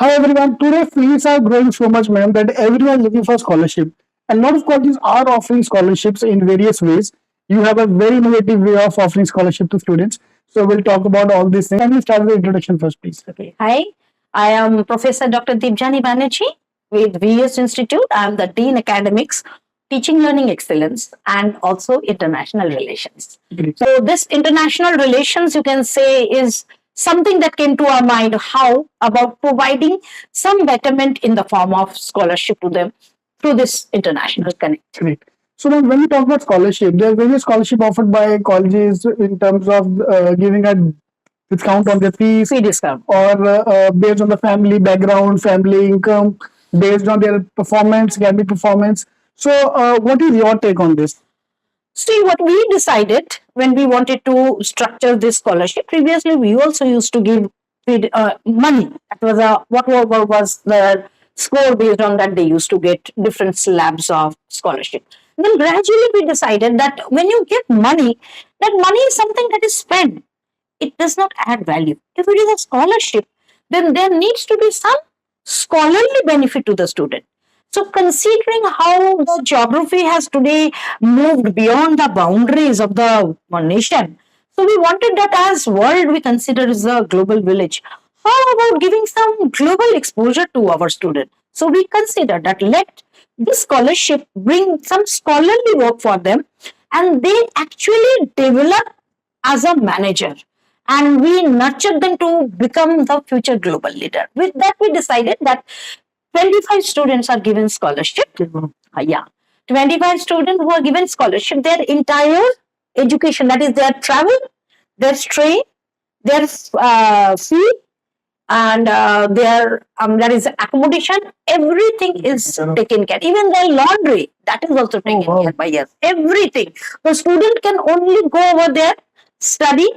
Hi everyone, today fees are growing so much, ma'am, that everyone is looking for scholarship. And a lot of colleges are offering scholarships in various ways. You have a very innovative way of offering scholarship to students. So we'll talk about all these things. And we'll start with the introduction first, please. Okay. Hi, I am Professor Dr. Deepjani Banerjee with VBS Institute. I am the Dean Academics, Teaching Learning Excellence, and also International Relations. Great. So this international relations, you can say, is something that came to our mind. How about providing some betterment in the form of scholarship to them through this international connect? Great. So then when we talk about scholarship, there are various scholarship offered by colleges in terms of giving a discount on their fees Fee discount. or based on the family background, family income, based on their performance, academic performance. So what is your take on this? See, what we decided when we wanted to structure this scholarship, previously we also used to give money. That was whatever was the score, based on that they used to get different slabs of scholarship. Then gradually we decided that when you give money, that money is something that is spent. It does not add value. If it is a scholarship, then there needs to be some scholarly benefit to the student. So considering how the geography has today moved beyond the boundaries of the nation, so we wanted that as world we consider as a global village. How about giving some global exposure to our student? So we consider that let this scholarship bring some scholarly work for them, and they actually develop as a manager, and we nurture them to become the future global leader. With that, we decided that 25 students are given scholarship. Yeah. 25 students who are given scholarship, their entire education, that is their travel, their stay, their fee, and their that is accommodation, everything is taken care. Even their laundry, that is also taken care by us. Everything. The student can only go over there, study,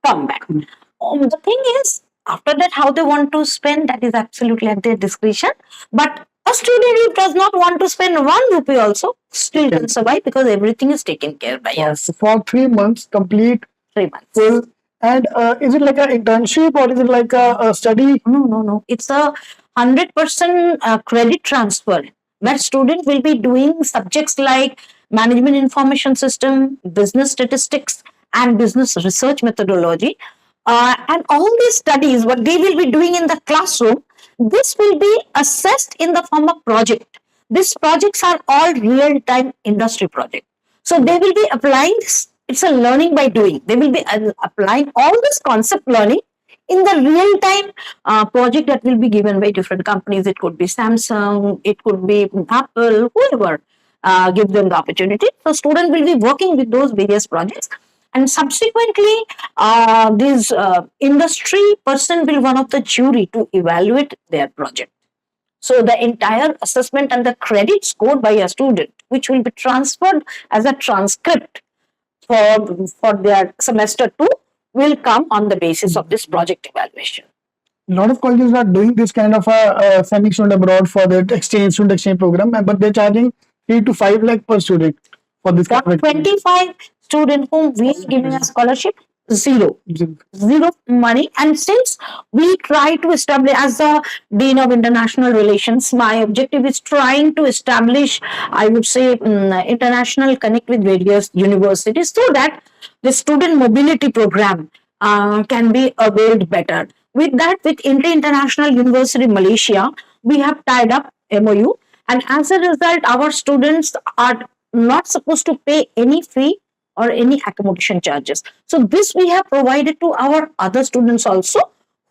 come back. The thing is, after that, how they want to spend, that is absolutely at their discretion. But a student who does not want to spend 1 rupee also still can survive, because everything is taken care by us. For 3 months, complete 3 months. full. And is it like an internship or is it like a study? No. It's a 100% credit transfer, where student will be doing subjects like management information system, business statistics, and business research methodology. And all these studies, what they will be doing in the classroom, this will be assessed in the form of project. These projects are all real-time industry projects. So they will be applying this. It's a learning by doing. They will be applying all this concept learning in the real-time project that will be given by different companies. It could be Samsung, it could be Apple, whoever give them the opportunity. So students will be working with those various projects. And subsequently, this industry person will be one of the jury to evaluate their project. So the entire assessment and the credit scored by a student, which will be transferred as a transcript for their semester 2, will come on the basis of this project evaluation. A lot of colleges are doing this kind of sending student abroad for the student exchange program, but they're charging 3 to 5 lakh per student for this. For 25 students whom we are giving a scholarship, zero money. And since we try to establish, as the Dean of International Relations, my objective is trying to establish, I would say, international connect with various universities, so that the student mobility program can be availed better. With that, with International University Malaysia, we have tied up MOU, and as a result, our students are not supposed to pay any fee or any accommodation charges. So this we have provided to our other students also,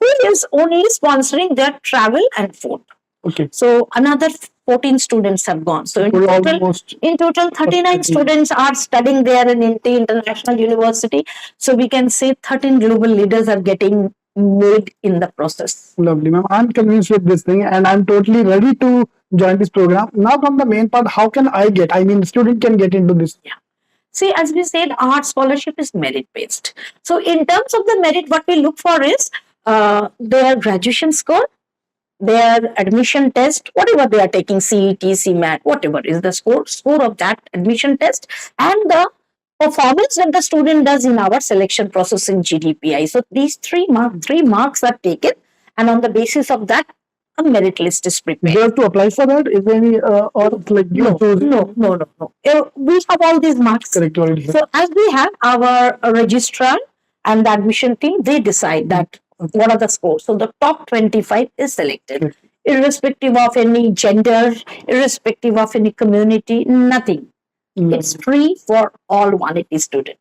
who is only sponsoring their travel and food. Okay. So another 14 students have gone. So in total 39 students are studying there in International University. So we can say 13 global leaders are getting made in the process. Lovely, ma'am. I'm convinced with this thing, and I'm totally ready to join this program. Now from the main part, how can I get? I mean, student can get into this. Yeah. See, as we said, our scholarship is merit-based. So in terms of the merit, what we look for is their graduation score, their admission test, whatever they are taking, CET, CMAT, whatever is the score of that admission test, and the performance that the student does in our selection process in GDPI. So these three marks are taken, and on the basis of that, a merit list is prepared. You have to apply for that? Is there any, or like you No, choose? no. We have all these marks. Correct, already. So as we have our registrar and the admission team, they decide that what are the scores. So the top 25 is selected, Correct. irrespective of any gender, irrespective of any community, nothing. It's free for all 180 students.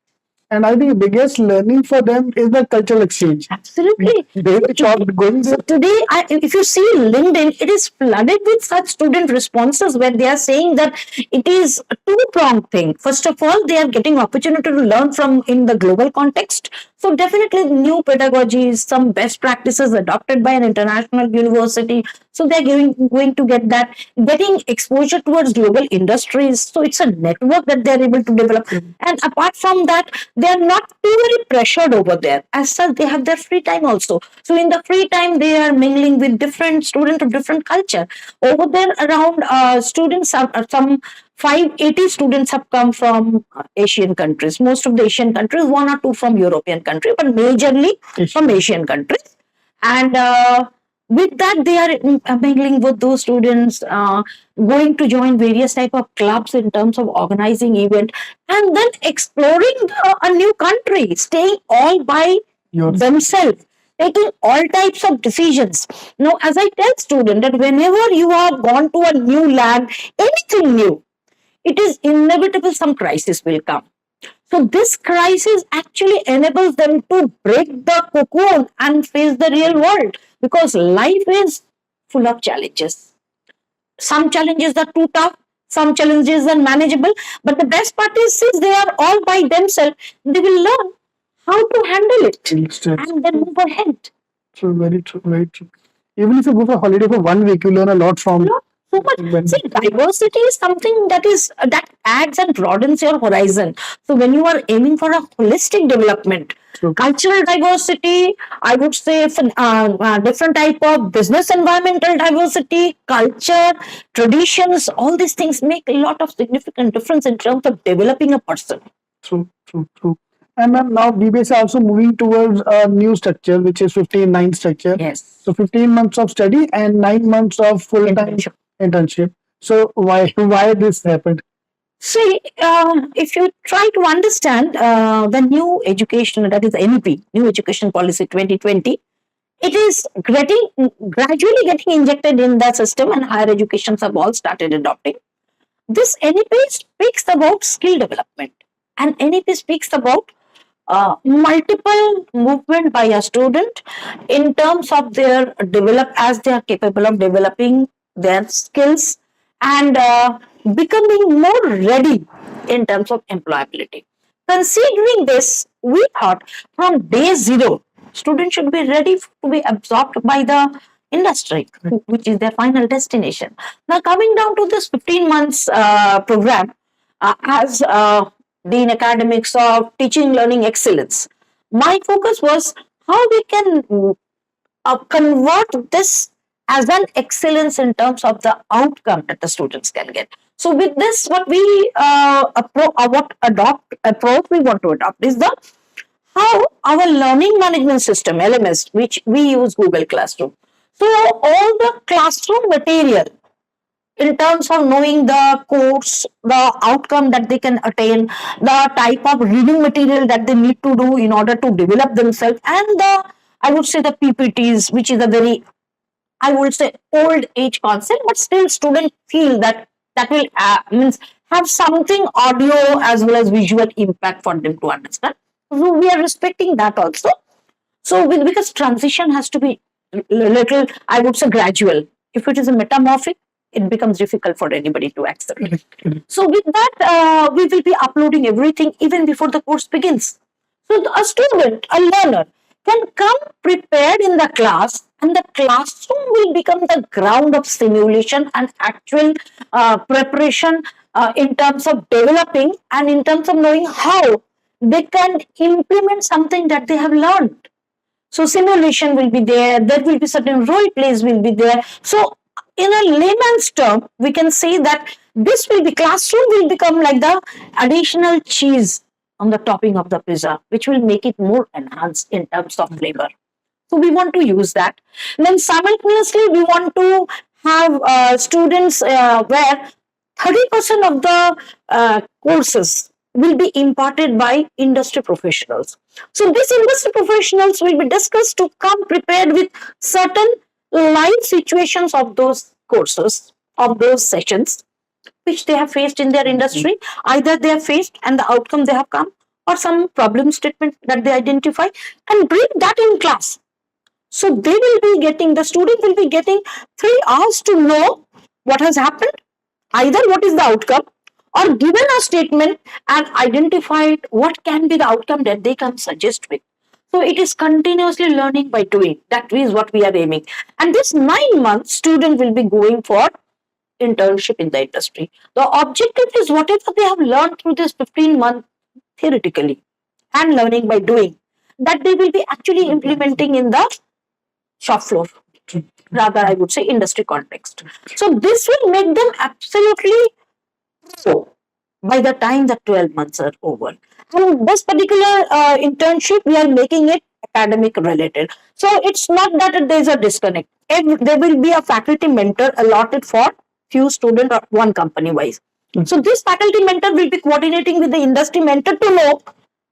And I think the biggest learning for them is the cultural exchange. Absolutely. They start going So today, if you see LinkedIn, it is flooded with such student responses where they are saying that it is a two-pronged thing. First of all, they are getting opportunity to learn from in the global context. So definitely new pedagogies, some best practices adopted by an international university. So they're going to get that, getting exposure towards global industries. So it's a network that they're able to develop. And apart from that, they're not too very pressured over there. As such, they have their free time also. So in the free time, they are mingling with different students of different culture. Over there, around students have some 580 students have come from Asian countries. Most of the Asian countries, one or two from European countries, but majorly from Asian countries. And with that, they are mingling with those students, going to join various type of clubs in terms of organizing event, and then exploring a new country, staying all by themselves, taking all types of decisions. Now, as I tell students that whenever you have gone to a new land, anything new, it is inevitable some crisis will come. So this crisis actually enables them to break the cocoon and face the real world, because life is full of challenges. Some challenges are too tough, some challenges are manageable, but the best part is since they are all by themselves, they will learn how to handle it and then move ahead. True, very true, very true. Even if you go for holiday for 1 week, you learn a lot from. So much. See, diversity is something that adds and broadens your horizon. So when you are aiming for a holistic development, cultural diversity, I would say different type of business environmental diversity, culture, traditions, all these things make a lot of significant difference in terms of developing a person. True. And ma'am, now VBS are also moving towards a new structure, which is 15-9 structure. Yes. So 15 months of study and 9 months of full-time internship. So why this happened? See, if you try to understand the new education, that is NEP, New Education Policy 2020, it is gradually getting injected in the system, and higher educations have all started adopting. This NEP speaks about skill development, and NEP speaks about multiple movement by a student in terms of their as they are capable of developing their skills and becoming more ready in terms of employability. Considering this, we thought from day zero, students should be ready to be absorbed by the industry, which is their final destination. Now, coming down to this 15 months program, as Dean Academics of Teaching Learning Excellence, my focus was how we can convert this as an excellence in terms of the outcome that the students can get. So with this, what we approach we want to adopt is the how our learning management system, LMS, which we use Google Classroom. So all the classroom material in terms of knowing the course, the outcome that they can attain, the type of reading material that they need to do in order to develop themselves, and I would say the PPTs, which is a very, I would say, old age concept, but still students feel that will means have something audio as well as visual impact for them to understand. So we are respecting that also. So because transition has to be little, I would say, gradual. If it is a metamorphic, it becomes difficult for anybody to accept. So with that, we will be uploading everything even before the course begins. So a student, a learner, can come prepared in the class, and the classroom will become the ground of simulation and actual preparation in terms of developing and in terms of knowing how they can implement something that they have learned. So simulation will be there, there will be certain role plays will be there. So in a layman's term, we can say that this will be, classroom will become like the additional cheese on the topping of the pizza, which will make it more enhanced in terms of flavor. So we want to use that. Then simultaneously, we want to have students where 30% of the courses will be imparted by industry professionals. So these industry professionals will be discussed to come prepared with certain live situations of those courses, of those sessions, which they have faced in their industry. Either they have faced and the outcome they have come, or some problem statement that they identify, and bring that in class. So they will be getting, the student will be getting 3 hours to know what has happened, either what is the outcome, or given a statement and identified what can be the outcome that they can suggest with. So it is continuously learning by doing. That is what we are aiming. And this 9 months, student will be going for internship in the industry. The objective is whatever they have learned through this 15 months theoretically and learning by doing, that they will be actually implementing in the shop floor, rather I would say industry context. So this will make them absolutely pro by the time the 12 months are over. And this particular internship, we are making it academic related. So it's not that there is a disconnect. There will be a faculty mentor allotted for few students or one company wise. So this faculty mentor will be coordinating with the industry mentor to know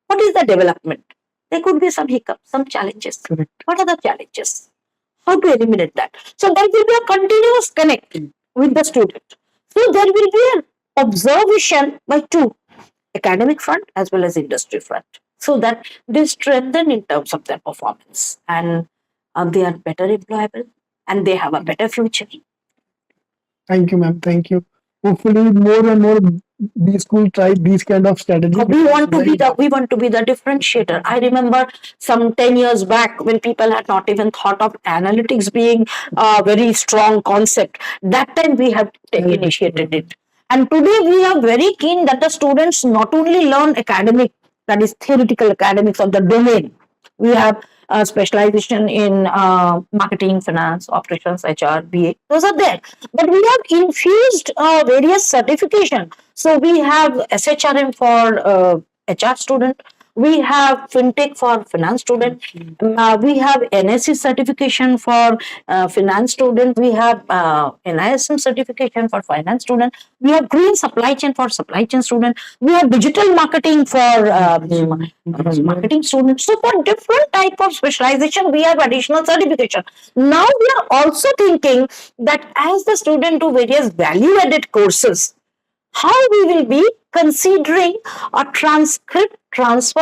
what is the development. There could be some hiccups, some challenges. Correct. What are the challenges? How to eliminate that? So there will be a continuous connect with the student. So there will be an observation by two, academic front as well as industry front, so that they strengthen in terms of their performance, and they are better employable and they have a better future. Thank you, ma'am. Thank you. Hopefully, more and more B school try these kind of strategies. We want to be the differentiator. I remember some 10 years back when people had not even thought of analytics being a very strong concept. That time we have initiated it. And today we are very keen that the students not only learn academic, that is theoretical academics of the domain. We have specialization in marketing, finance, operations, HR, BA. Those are there. But we have infused various certification. So we have SHRM for HR student. We have FinTech for finance student. We have NSC certification for finance student. We have NISM certification for finance student. We have green supply chain for supply chain student. We have digital marketing for marketing students. So for different type of specialization, we have additional certification. Now we are also thinking that as the student do various value-added courses, how we will be considering a transfer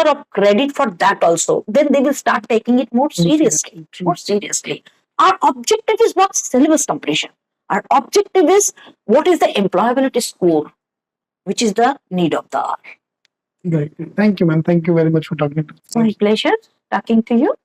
of credit for that also. Then they will start taking it more seriously. Our objective is not syllabus completion. Our objective is what is the employability score, which is the need of the hour. Right. Thank you, ma'am. Thank you very much for talking to us. My pleasure talking to you.